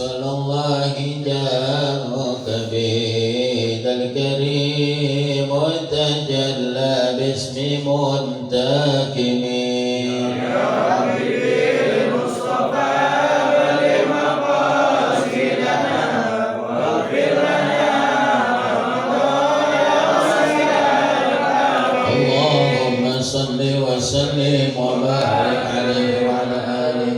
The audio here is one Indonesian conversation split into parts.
رسول الله جاءك بذا الكريم وتجلى باسم منتكم وسلم وبارك عليه وعلى آله.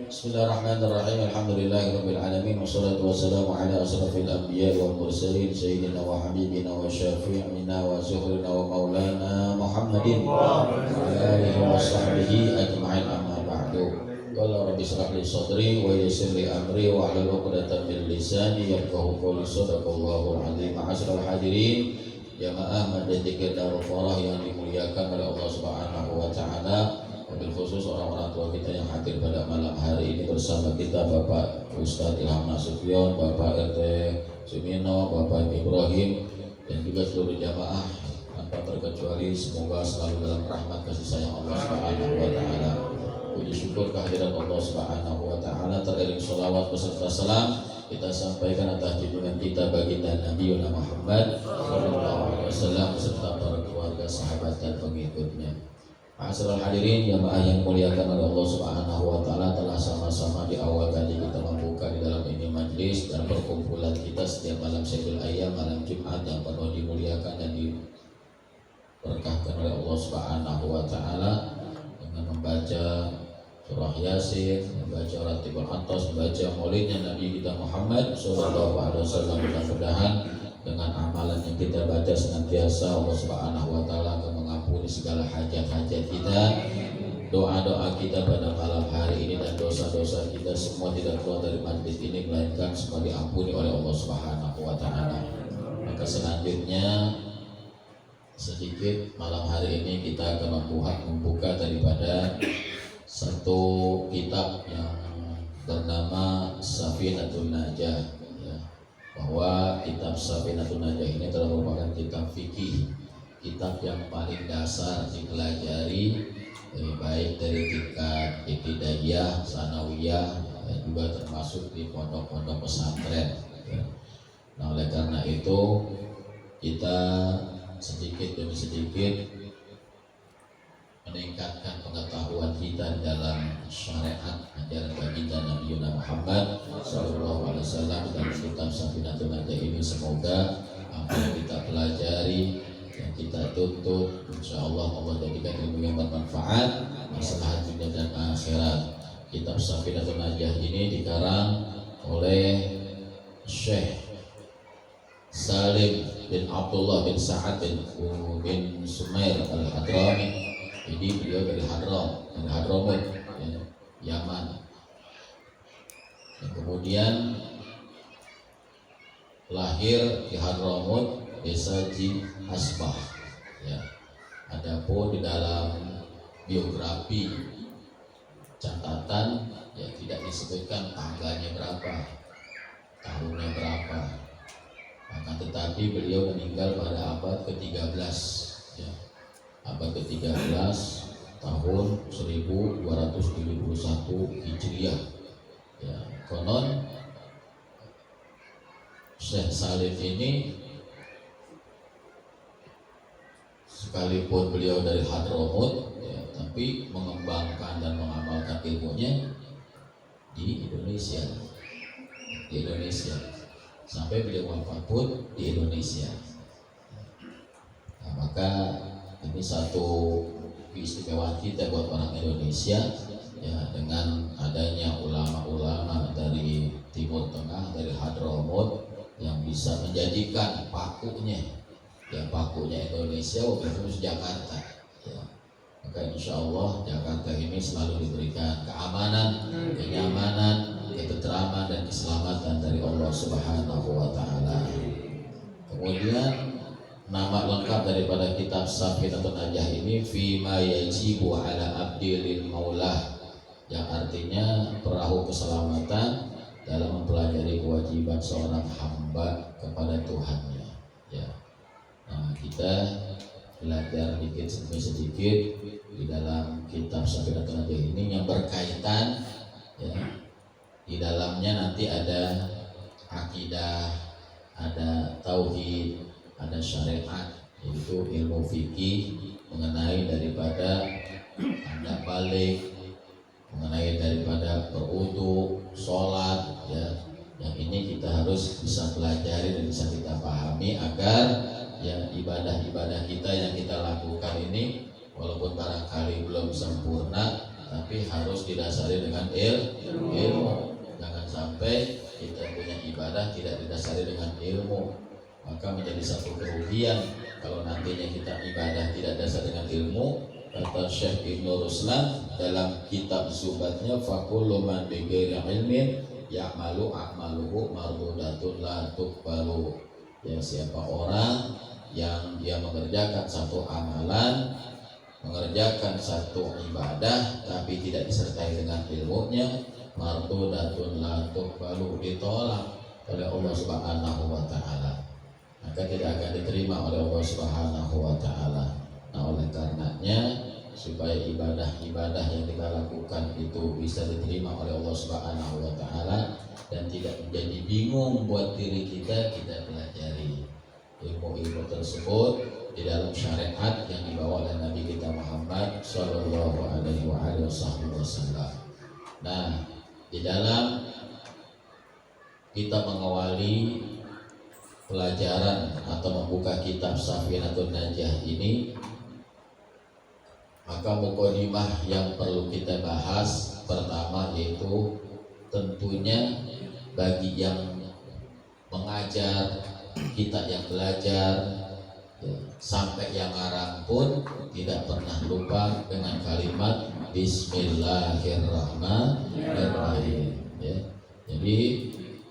Bismillahirrahmanirrahim. Alhamdulillahirabbil alamin wassalatu wassalamu ala asrafil anbiya'i wal mursalin sayyidina wa habibina wa syafi'ina wa zuhrina wa maulana Muhammadin wa alihi wa sahbihi ajma'in, amma ba'du. Qala rabbi shrah li sadri wa yassir li amri wa hlul 'uqdatam min lisani yafqahu qawli. Shadaqallahul 'azim. Ma'asyiral hadirin, jamaah Masjid Dzikir Darul Farah yang dimuliakan oleh Allah Subhanahu wa taala, wabil khusus orang-orang tua kita yang hadir pada malam hari ini bersama kita, Bapak Ustadz Ilham Nasution, Bapak RT Sumino, Bapak Ibrahim, dan juga seluruh jamaah tanpa terkecuali. Semoga selalu dalam rahmat kasih sayang Allah Subhanahu wa taala. Puji syukur kehadiran Allah Subhanahu wa taala, teriring sholawat beserta salam kita sampaikan atas junjungan kita baginda Nabi Muhammad sallallahu alaihi wasallam beserta para keluarga, sahabat dan pengikutnya. Ma'asyiral hadirin, jamaah yang muliakan oleh Allah Subhanahu wa taala, telah sama-sama di awal kali kita membuka di dalam ini majlis dan perkumpulan kita setiap malam Sayyidul Ayyam, malam Jumat yang penuh dimuliakan dan diberkahkan oleh Allah Subhanahu wa taala dengan membaca surah Yasin, membaca Ratibul Atas, membaca maulidnya Nabi kita Muhammad sallallahu alaihi wasallam. Mudah-mudahan dengan amalan yang kita baca senantiasa Allah Subhanahu wa taala akan mengampuni segala hajat-hajat kita, doa-doa kita pada malam hari ini, dan dosa-dosa kita semua tidak keluar dari majlis ini melainkan semua diampuni oleh Allah Subhanahu wa taala. Maka selanjutnya sedikit malam hari ini kita akan membuka daripada satu kitab yang bernama Safinatun Najah, ya. Bahwa kitab Safinatun Najah ini telah merupakan kitab fikih, kitab yang paling dasar dipelajari, baik dari tingkat ibtidaiyah, sanawiyah, dan juga termasuk di pondok-pondok pesantren, ya. Nah, oleh karena itu kita sedikit demi sedikit meningkatkan pengetahuan kita dalam syariat ajaran baginda Nabi Muhammad sallallahu alaihi wasallam dalam kitab Safinatun Najah ini. Semoga apa yang kita pelajari yang kita tuntut, insyaallah Allah jadikan ilmu yang bermanfaat, maslahat dunia dan akhirat. Kitab Safinatun Najah ini dikarang oleh Syekh Salim bin Abdullah bin Sa'ad bin Sumair al-Hadrami. Jadi beliau dari Hadramut, ya, Yaman. Dan kemudian lahir di Hadramut, desa Asbah, ya. Adapun di dalam biografi catatan, ya, tidak disebutkan tanggalnya berapa, tahunnya berapa. Akan tetapi beliau meninggal pada abad ke-13, ya. Abad ke-13 tahun 1271 Hijriah, ya. Konon Syekh Salim ini sekalipun beliau dari Hadramut, ya, tapi mengembangkan dan mengamalkan ilmunya di Indonesia, sampai beliau wafat pun di Indonesia. Nah, maka ini satu keistimewaan kita buat orang Indonesia, ya, dengan adanya ulama-ulama dari Timur Tengah, dari Hadramut, yang bisa menjadikan pakunya Indonesia khusus Jakarta, ya. Maka insya Allah Jakarta ini selalu diberikan keamanan, kenyamanan, ketentraman dan keselamatan dari Allah Subhanahu wa taala. Kemudian nama lengkap daripada kitab Safinatun Najah ini Fima yajibu ala abdilil maulah, yang artinya perahu keselamatan dalam mempelajari kewajiban seorang hamba kepada Tuhannya, ya. Nah, kita belajar sedikit demi sedikit di dalam kitab Safinatun Najah ini yang berkaitan, ya, di dalamnya misalnya nanti ada akidah, ada tauhid, ada syariat, yaitu ilmu fikih mengenai daripada tanda balik, mengenai daripada berwudu, sholat, ya. Yang ini kita harus bisa pelajari dan bisa kita pahami agar ya ibadah-ibadah kita yang kita lakukan ini walaupun barangkali belum sempurna, tapi harus didasari dengan ilmu. Jangan sampai kita punya ibadah tidak didasari dengan ilmu, maka menjadi satu kerugian kalau nantinya kita ibadah tidak dasar dengan ilmu. Kata Syekh Ibnu Ruslan dalam kitab Zubatnya, fakullu man bighairi ilmin ya'malu a'maluhu mardudatun la tuqbalu. Ya, siapa orang yang dia mengerjakan satu amalan, mengerjakan satu ibadah tapi tidak disertai dengan ilmunya, mardudatun la tuqbalu, ditolak oleh Allah Subhanahu wa taala, maka tidak akan diterima oleh Allah Subhanahu wa taala. Nah, oleh karenanya supaya ibadah-ibadah yang kita lakukan itu bisa diterima oleh Allah Subhanahu wa taala dan tidak menjadi bingung buat diri kita, kita pelajari ilmu-ilmu tersebut di dalam syariat yang dibawa oleh Nabi kita Muhammad sallallahu alaihi wasallam. Nah, di dalam kita mengawali pelajaran atau membuka kitab Safinatun Najah ini, maka mukadimah yang perlu kita bahas pertama yaitu tentunya bagi yang mengajar, kita yang belajar, ya, sampai yang ngarang pun tidak pernah lupa dengan kalimat Bismillahirrahmanirrahim. Ya. Jadi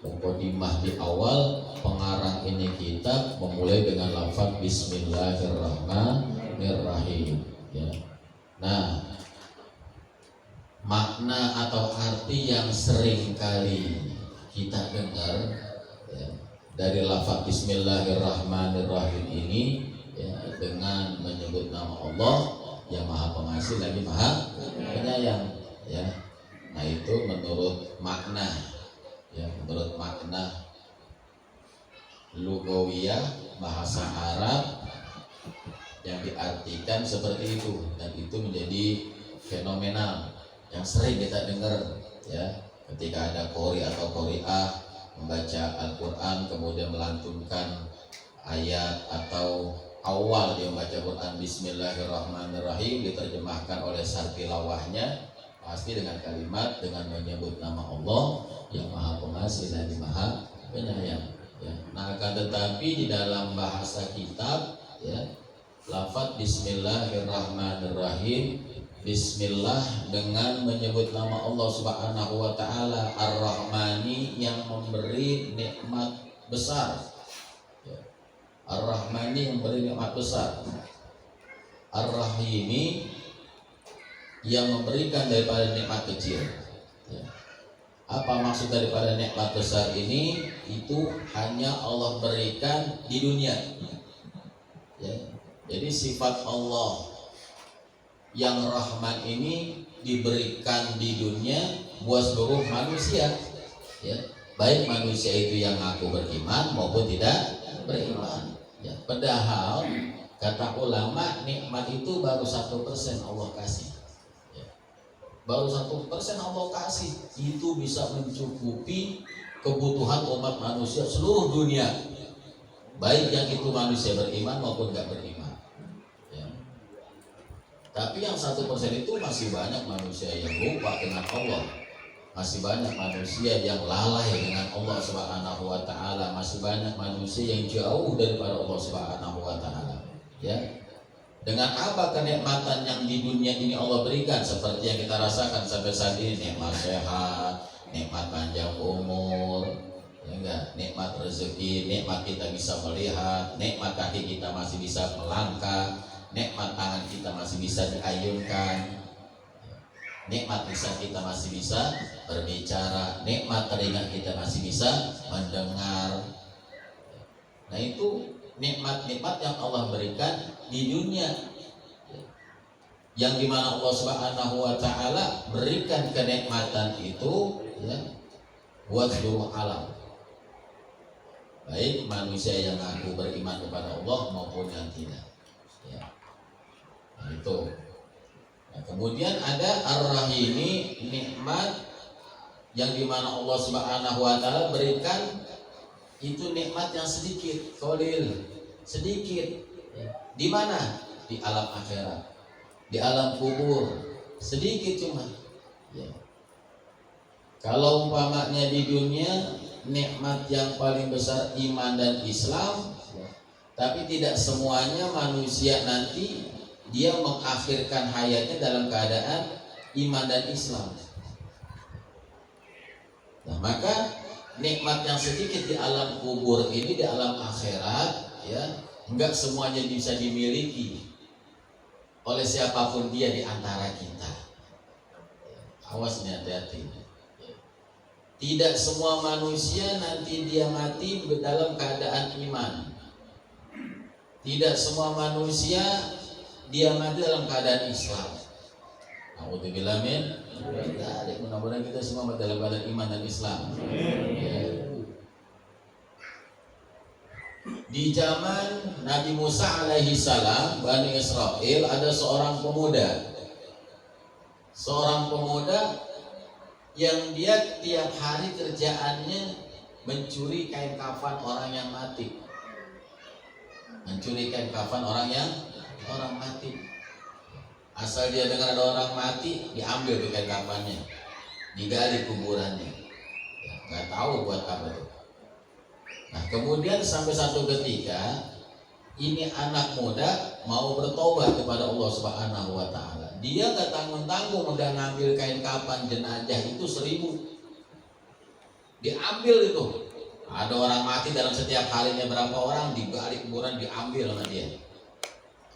mukadimah di awal pengarang ini kitab memulai dengan lafaz Bismillahirrahmanirrahim. Ya. Nah, makna atau arti yang sering kali kita dengar ya, dari lafaz Bismillahirrahmanirrahim ini ya, dengan menyebut nama Allah yang Maha Pengasih lagi Maha Penyayang. Ya. Nah, itu menurut makna, ya, menurut makna lugawiyah bahasa Arab yang diartikan seperti itu, dan itu menjadi fenomenal yang sering kita dengar ya, ketika ada qori atau qori'ah membaca Al-Quran kemudian melantunkan ayat atau awal dia membaca Quran Bismillahirrahmanirrahim, diterjemahkan oleh sartilawahnya pasti dengan kalimat dengan menyebut nama Allah yang Maha Pengasih dan Maha Penyayang ya. Nah, akan tetapi di dalam bahasa kitab ya, lafaz Bismillahirrahmanirrahim, Bismillah dengan menyebut nama Allah Subhanahu wa taala Ar-Rahmani yang memberi nikmat besar ya. Ar-Rahmani yang memberi nikmat besar, Ar-Rahimi yang memberikan daripada nikmat kecil ya. Apa maksud daripada nikmat besar ini? Itu hanya Allah berikan di dunia ya. Jadi sifat Allah yang Rahman ini diberikan di dunia buat seluruh manusia ya. Baik manusia itu yang ngaku beriman maupun tidak beriman ya. Padahal kata ulama nikmat itu baru 1% Allah kasih ya. Baru 1% Allah kasih, itu bisa mencukupi kebutuhan umat manusia seluruh dunia, baik yang itu manusia beriman maupun gak beriman. Tapi yang 1% itu masih banyak manusia yang lupa dengan Allah, masih banyak manusia yang lalai dengan Allah Subhanahu wa taala, masih banyak manusia yang jauh daripada Allah Subhanahu wa taala. Ya. Dengan apa kenikmatan yang di dunia ini Allah berikan seperti yang kita rasakan sampai saat ini, nikmat sehat, nikmat panjang umur, ya enggak, nikmat rezeki, nikmat kita bisa melihat, nikmat kaki kita masih bisa melangkah, nikmat tangan kita masih bisa diayunkan, nikmat lisan kita masih bisa berbicara, nikmat telinga kita masih bisa mendengar. Nah, itu nikmat-nikmat yang Allah berikan di dunia, yang dimana Allah Subhanahu wa taala berikan kenikmatan itu ya, buat seluruh alam, baik manusia yang ngaku beriman kepada Allah maupun yang tidak. Ya. Nah, itu. Nah, kemudian ada Ar-Rahimi, nikmat yang dimana Allah Subhanahu Wa Taala berikan itu nikmat yang sedikit, qalil, sedikit. Ya. Di mana? Di alam akhirat, di alam kubur, sedikit cuma. Ya. Kalau umpamanya di dunia nikmat yang paling besar iman dan Islam, tapi tidak semuanya manusia nanti dia mengakhirkan hayatnya dalam keadaan iman dan Islam. Nah, maka nikmat yang sedikit di alam kubur ini, di alam akhirat, ya, enggak semuanya bisa dimiliki oleh siapapun dia di antara kita. Awas nih, hati-hati. Tidak semua manusia nanti dia mati dalam keadaan iman. Tidak semua manusia dia mati dalam keadaan Islam. Alhamdulillah min. Mudah-mudahan kita semua mati dalam keadaan iman dan Islam. Ya. Di zaman Nabi Musa alaihi salam, Bani Israel, ada seorang pemuda. Seorang pemuda yang dia tiap hari kerjaannya mencuri kain kafan orang yang mati. Mencuri kain kafan orang mati. Asal dia dengar ada orang mati, diambil tuh kain kafannya, digali kuburannya. Ya, nggak tahu buat apa tuh. Nah, kemudian sampai satu ketika ini anak muda mau bertobat kepada Allah Subhanahu Wa Taala. Dia gak tanggung-tanggung udah ngambil kain kafan jenazah itu 1000. Diambil itu. Ada orang mati dalam setiap harinya berapa orang, digali kuburan diambil sama dia.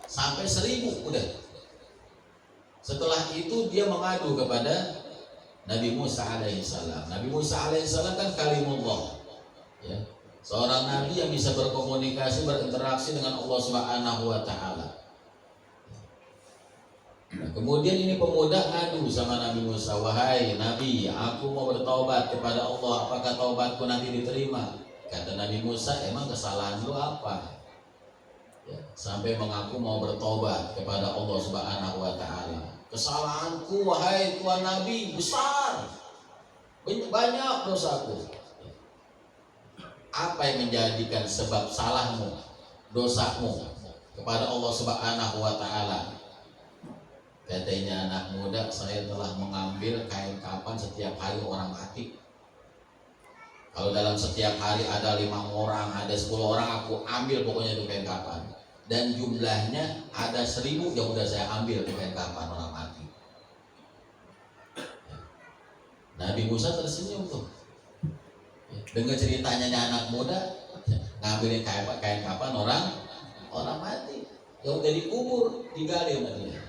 Sampai 1000 udah. Setelah itu dia mengadu kepada Nabi Musa alaihissalam. Nabi Musa alaihissalam kan kalimullah. Ya. Seorang nabi yang bisa berkomunikasi, berinteraksi dengan Allah Subhanahu Wa Taala. Nah, kemudian ini pemuda ngadu sama Nabi Musa, wahai Nabi, aku mau bertaubat kepada Allah, apakah taubatku nanti diterima? Kata Nabi Musa, emang kesalahan lu apa? Ya, sampai mengaku mau bertaubat kepada Allah Subhanahu Wa Taala. Kesalahanku wahai Tuhan Nabi besar, banyak dosaku. Apa yang menjadikan sebab salahmu, dosamu kepada Allah Subhanahu Wa Taala? Katanya anak muda, saya telah mengambil kain kafan setiap hari orang mati. Kalau dalam setiap hari ada 5 orang, ada 10 orang, aku ambil pokoknya itu kain kafan. Dan jumlahnya ada 1000 yang udah saya ambil itu kain kafan orang mati. Nabi Musa tersenyum tuh. Dengar ceritanya anak muda ngambilin kain kafan orang mati yang udah dikubur, digali sama dia.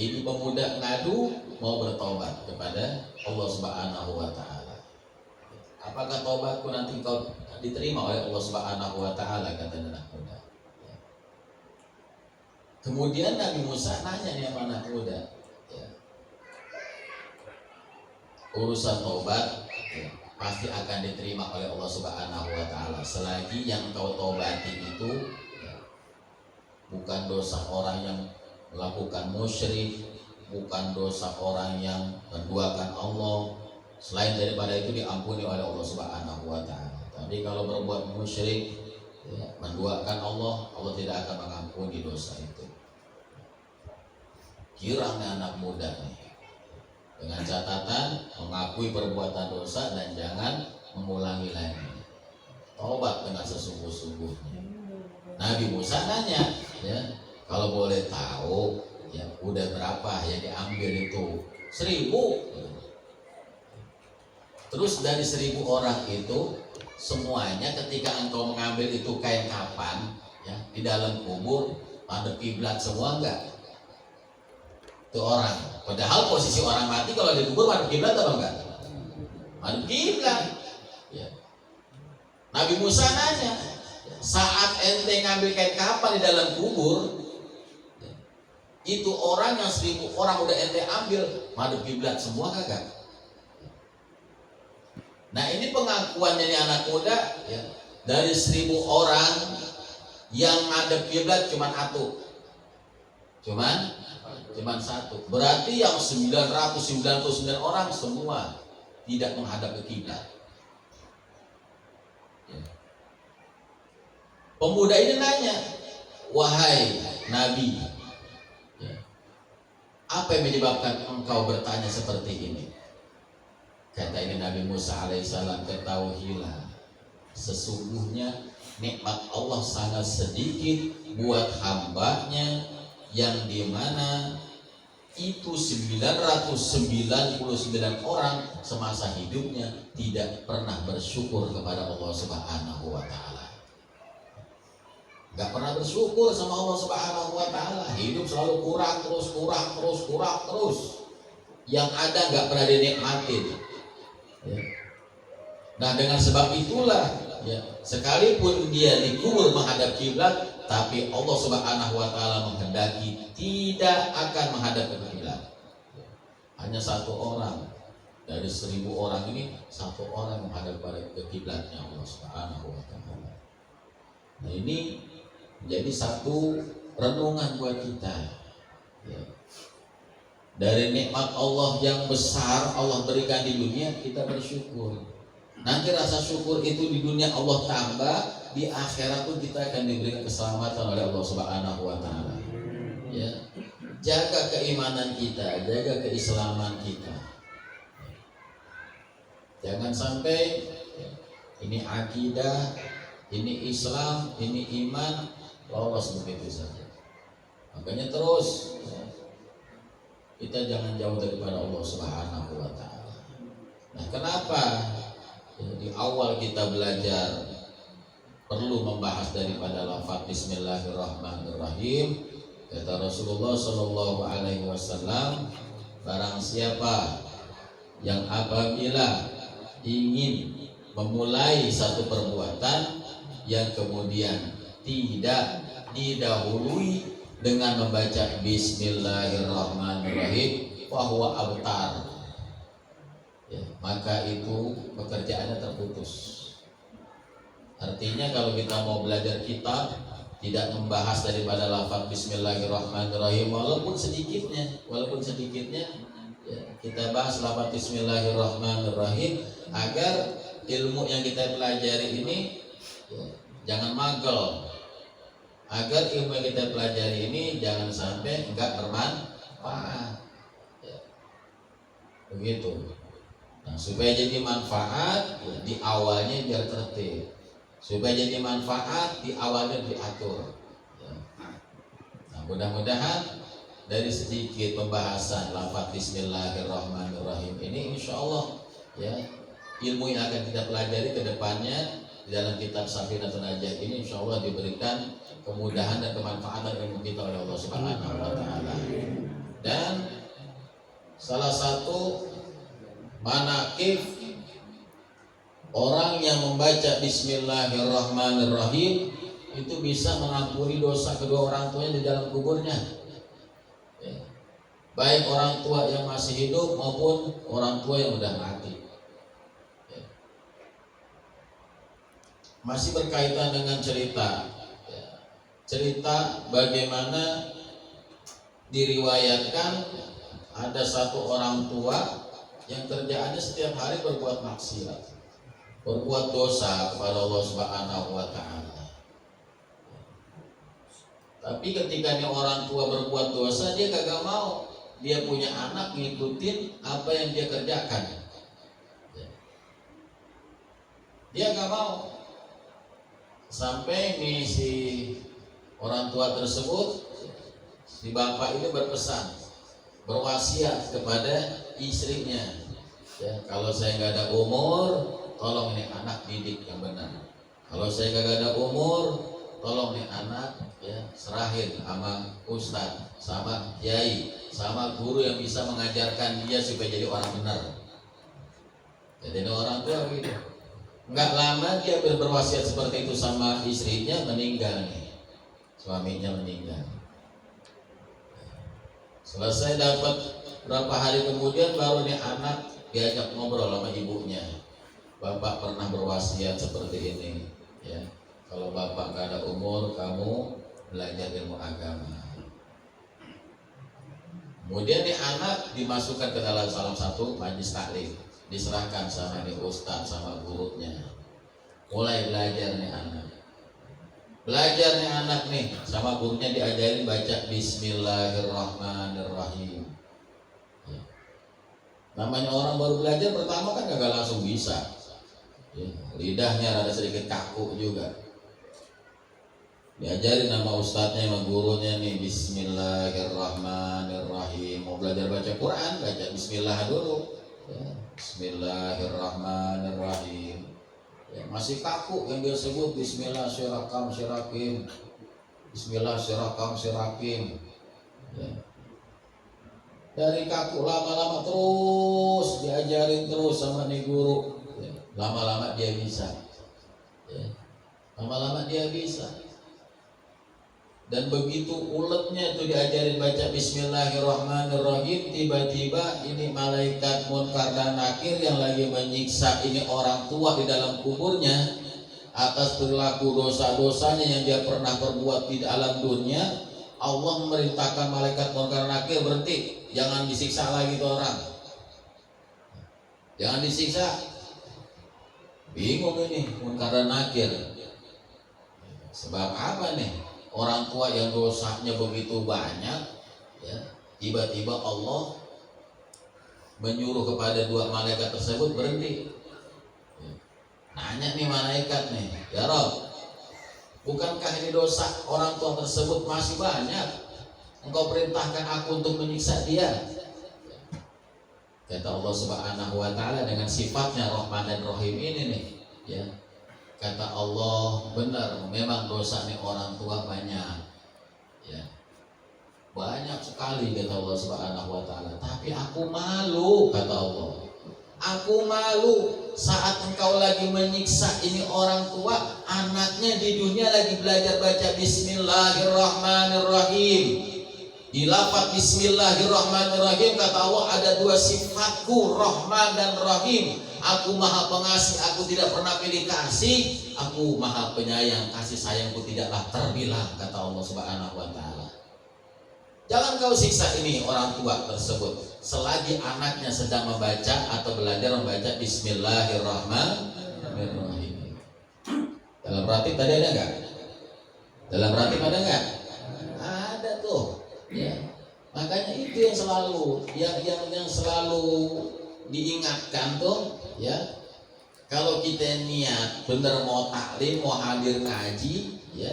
Ini pemuda ngadu mau bertobat kepada Allah Subhanahu Wa Taala. Apakah tobatku nanti kau diterima oleh Allah Subhanahu Wa Taala, kata anak muda. Kemudian Nabi Musa nanya nih sama anak muda, ya, urusan tobat ya, pasti akan diterima oleh Allah Subhanahu Wa Taala selagi yang kau tobati itu ya, bukan dosa orang yang melakukan musyrik, bukan dosa orang yang menduakan Allah. Selain daripada itu diampuni oleh Allah Subhanahu Wa Taala. Tapi kalau berbuat musyrik, ya, menduakan Allah, Allah tidak akan mengampuni dosa itu. Kiranya anak muda nih, dengan catatan mengakui perbuatan dosa dan jangan mengulangi lagi. Taubat dengan sesungguh-sungguhnya. Nabi Musa nanya, ya, kalau boleh tahu, ya udah berapa yang diambil itu? 1000. Terus dari 1000 orang itu semuanya ketika engkau mengambil itu kain kafan, ya, di dalam kubur pada kiblat semua enggak? Itu orang. Padahal posisi orang mati kalau di kubur pada kiblat apa enggak? Pada kiblat. Ya. Nabi Musa nanya, saat ente ngambil kain kafan di dalam kubur, Itu orang yang 1000 orang udah ente ambil madhep kiblat semua kagak. Nah ini pengakuannya nih anak muda ya. Dari 1000 orang yang madhep kiblat cuman satu. Berarti yang 999 orang semua tidak menghadap ke kiblat. Ya. Pemuda ini nanya, wahai Nabi, ya, apa yang menyebabkan engkau bertanya seperti ini? Kata ini Nabi Musa alaihissalam, ketahuilah sesungguhnya nikmat Allah sangat sedikit buat hambanya, yang dimana itu 999 orang semasa hidupnya tidak pernah bersyukur kepada Allah Subhanahu wa Ta'ala. Gak pernah bersyukur sama Allah Subhanahu wa Ta'ala. Hidup selalu kurang terus. Yang ada gak pernah dinikmatin ya. Nah dengan sebab itulah ya, sekalipun dia dikubur menghadap kiblat, tapi Allah Subhanahu wa Ta'ala menghendaki tidak akan menghadap ke kiblat. Hanya satu orang dari 1000 orang ini, satu orang menghadap ke kiblatnya Allah Subhanahu wa Ta'ala. Nah ini menjadi satu renungan buat kita ya. Dari nikmat Allah yang besar Allah berikan di dunia, kita bersyukur. Nanti rasa syukur itu di dunia Allah tambah, di akhirat pun kita akan diberikan keselamatan oleh Allah Subhanahu wa Ta'ala. Ya. Jaga keimanan kita, jaga keislaman kita. Jangan sampai ini akidah, ini Islam, ini iman lolos begitu saja. Makanya terus kita jangan jauh daripada Allah Subhanahu wa Ta'ala. Nah, kenapa di awal kita belajar perlu membahas daripada lafaz Bismillahirrahmanirrahim? Kata Rasulullah Shallallahu Alaihi Wasallam, barang siapa yang apabila ingin memulai satu perbuatan yang kemudian tidak didahului dengan membaca Bismillahirrahmanirrahim, fahuwa abtar ya, maka itu pekerjaannya terputus. Artinya kalau kita mau belajar kitab tidak membahas daripada lafaz Bismillahirrahmanirrahim walaupun sedikitnya ya, kita bahas lafaz Bismillahirrahmanirrahim agar ilmu yang kita pelajari ini ya, jangan magel, agar ilmu yang kita pelajari ini jangan sampai enggak bermanfaat ya. Begitu. Nah, supaya jadi manfaat ya, di awalnya biar tertib. Supaya jadi manfaat di awalnya diatur ya. Nah, mudah-mudahan dari sedikit pembahasan lafaz Bismillahirrahmanirrahim ini insya Allah ya, ilmu yang akan kita pelajari ke depannya di dalam kitab Safinatun Najah ini insya Allah diberikan kemudahan dan kemanfaatan ilmu kita oleh Allah Subhanahu wa Ta'ala. Dan salah satu manakib orang yang membaca Bismillahirrahmanirrahim itu bisa mengampuni dosa kedua orang tuanya di dalam kuburnya ya. Baik orang tua yang masih hidup maupun orang tua yang sudah mati ya. Masih berkaitan dengan cerita bagaimana diriwayatkan ada satu orang tua yang kerjaannya setiap hari berbuat maksiat, berbuat dosa kepada Allah Subhanahu wa Ta'ala. Tapi ketika nih orang tua berbuat dosa, dia kagak mau dia punya anak ngikutin apa yang dia kerjakan. Dia gak mau. Sampai nih si orang tua tersebut, si bapak ini berpesan, berwasiat kepada istrinya ya, kalau saya nggak ada umur, tolong nih anak didik yang benar. Kalau saya nggak ada umur, tolong nih anak ya serahin sama ustadz, sama kiai, sama guru yang bisa mengajarkan dia supaya jadi orang benar. Jadi orang tua gitu. Nggak lama dia berwasiat seperti itu sama istrinya, meninggal nih, suaminya meninggal. Selesai dapat berapa hari kemudian baru nih anak diajak ngobrol sama ibunya. Bapak pernah berwasiat seperti ini, ya. Kalau bapak nggak ada umur, kamu belajar ilmu agama. Kemudian nih anak dimasukkan ke dalam salah satu majlis taklim, diserahkan sama nih ustadz sama gurunya. Mulai belajar nih anak. Belajar nih anak nih, sama gurunya diajarin baca Bismillahirrahmanirrahim. Ya. Namanya orang baru belajar pertama kan gak langsung bisa. Ya. Lidahnya rada sedikit kaku juga. Diajarin nama ustadznya sama gurunya nih Bismillahirrahmanirrahim. Mau belajar baca Quran, baca Bismillah dulu. Ya. Bismillahirrahmanirrahim. Ya, masih kaku yang dia sebut Bismillahirrahmanirrahim. Bismillahirrahmanirrahim. Ya. Dari kaku lama-lama terus diajarin terus sama nih guru. Ya. Lama-lama dia bisa. Ya. Lama-lama dia bisa. Dan begitu uletnya itu diajarin baca Bismillahirrahmanirrahim, tiba-tiba ini malaikat Munkar dan Nakir yang lagi menyiksa ini orang tua di dalam kuburnya atas perilaku dosa-dosanya yang dia pernah perbuat di alam dunia. Allah memerintahkan malaikat Munkar dan Nakir, berhenti, jangan disiksa lagi tuh orang, jangan disiksa. Bingung ini Munkar dan Nakir, sebab apa nih? Orang tua yang dosanya begitu banyak, ya, tiba-tiba Allah menyuruh kepada dua malaikat tersebut berhenti. Ya. Nanya nih malaikat nih, ya Rabb, bukankah ini dosa orang tua tersebut masih banyak? Engkau perintahkan aku untuk menyiksa dia. Kata Allah Subhanahu wa Ta'ala dengan sifatnya Rahman dan Rahim ini nih, ya. Kata Allah, benar, memang dosa nih orang tua banyak, ya, banyak sekali kata Allah Subhanahu wa Ta'ala. Tapi aku malu, kata Allah, aku malu saat engkau lagi menyiksa ini orang tua, anaknya di dunia lagi belajar baca Bismillahirrahmanirrahim. Di lafaz Bismillahirrahmanirrahim kata Allah ada dua sifatku, Rahman dan Rahim. Aku maha pengasih, aku tidak pernah pilih kasih. Aku maha penyayang, kasih sayangku tidaklah terbilang, kata Allah Subhanahu wa Ta'ala. Jangan kau siksa ini orang tua tersebut selagi anaknya sedang membaca atau belajar membaca Bismillahirrahmanirrahim. Dalam ratib tadi ada enggak? Dalam ratib ada enggak? Ada tuh, ya. Makanya itu yang selalu yang selalu diingatkan tuh, ya. Kalau kita niat bener mau taklim, mau hadir ngaji, ya,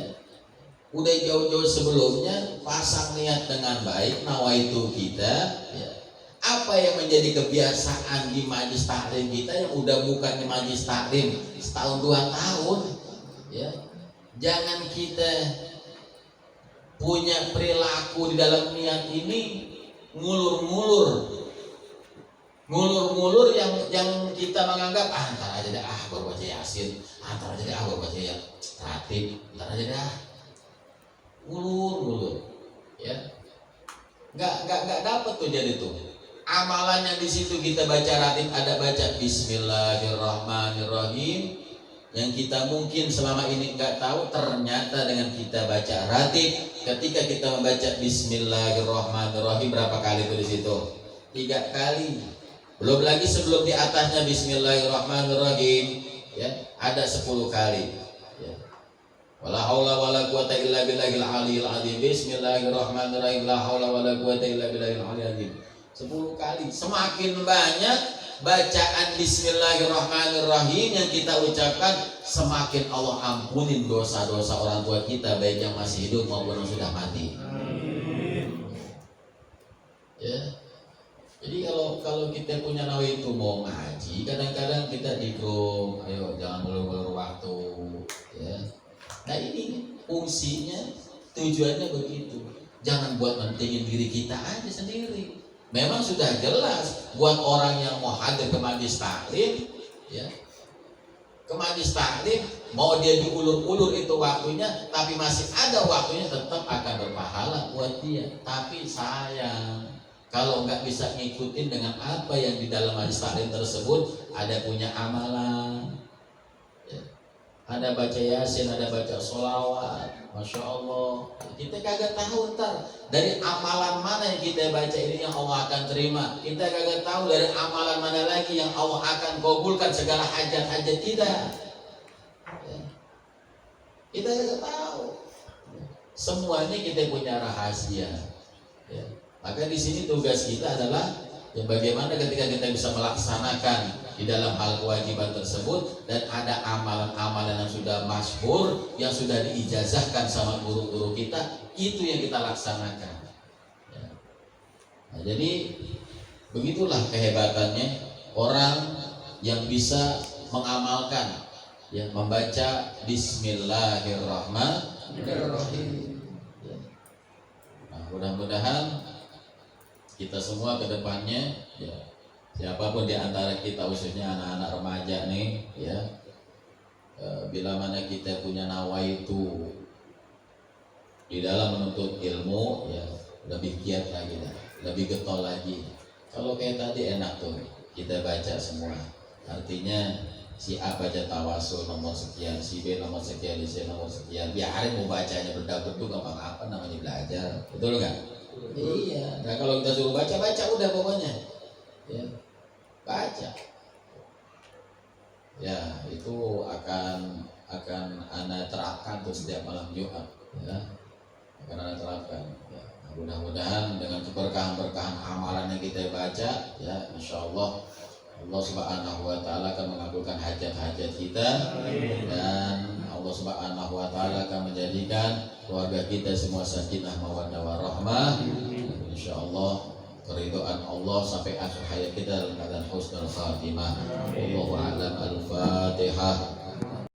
udah jauh-jauh sebelumnya pasang niat dengan baik, nawaitu kita, ya. Apa yang menjadi kebiasaan di majlis taklim kita yang udah bukan di majlis taklim setahun 2 tahun, ya. Jangan kita punya perilaku di dalam niat ini ngulur-ngulur yang kita menganggap ntar aja dah baru baca Yasin, ntar aja dah baru baca ya ratib, ntar aja dah, ngulur, ya, nggak dapat tuh jadi tuh amalannya. Di situ kita baca ratib ada baca Bismillahirrahmanirrahim yang kita mungkin selama ini nggak tahu, ternyata dengan kita baca ratib, ketika kita membaca Bismillahirrahmanirrahim berapa kali tuh di situ? 3 kali. Belum lagi sebelum di atasnya Bismillahirrahmanirrahim, ya, ada 10 kali, ya. Wala haula wala quwata illa billahil aliyil azim. Bismillahirrahmanirrahim. La haula wala quwata illa billahil aliyil azim. 10 kali. Semakin banyak bacaan Bismillahirrahmanirrahim yang kita ucapkan, semakin Allah ampunin dosa-dosa orang tua kita, baik yang masih hidup maupun yang sudah mati. Ya. Jadi kalau kita punya nawaitu mau ngaji, kadang-kadang kita di grup, ayo jangan ngulur-ngulur waktu, ya. Nah ini fungsinya, tujuannya begitu. Jangan buat mentingin diri kita aja sendiri. Memang sudah jelas buat orang yang mau hadir ke majlis taklim, ya, ke majlis taklim, mau dia diulur-ulur itu waktunya, tapi masih ada waktunya, tetap akan berpahala buat dia. Tapi sayang, kalau nggak bisa ngikutin dengan apa yang di dalam majlis taklim tersebut, ada punya amalan, ya. Ada baca yasin, ada baca sholawat, masya Allah. Kita kagak tahu ntar dari amalan mana yang kita baca ini yang Allah akan terima. Kita kagak tahu dari amalan mana lagi yang Allah akan kabulkan segala hajat-hajat kita. Ya. Kita kagak tahu. Semuanya kita punya rahasia. Ya. Maka di sini tugas kita adalah yang bagaimana ketika kita bisa melaksanakan di dalam hal kewajiban tersebut, dan ada amalan-amalan yang sudah masyhur, yang sudah diijazahkan sama guru-guru kita, itu yang kita laksanakan. Ya. Nah, jadi begitulah kehebatannya orang yang bisa mengamalkan, yang membaca Bismillahirrahmanirrahim. Ya. Nah, mudah-mudahan kita semua ke depannya, ya, siapapun di antara kita, khususnya anak-anak remaja nih, ya, bila mana kita punya nawaitu di dalam menuntut ilmu, ya, lebih giat lagi, lebih getol lagi. Kalau kayak tadi enak tuh, kita baca semua. Artinya si A baca tawasul nomor sekian, si B nomor sekian, si C nomor sekian. Biarin mau bacanya berdaguk gak apa-apa, namanya belajar, betul nggak? Iya. Nah kalau kita suruh baca udah pokoknya, ya, baca. Ya itu akan Anda terapkan tuh setiap malam Jumat, ya, akan Anda terapkan. Ya. Mudah-mudahan dengan keberkahan amalan yang kita baca, ya, insya Allah Allah Subhanahu Wa Taala akan mengabulkan hajat-hajat kita. Dan Allah Subhanahu Wa Taala akan menjadikan keluarga kita semua sakinah mawaddah warahmah. Insyaallah keridhaan Allah sampai akhir hayat kita dalam keadaan husnul khatimah. Wallahu a'lam. Al-Fatihah.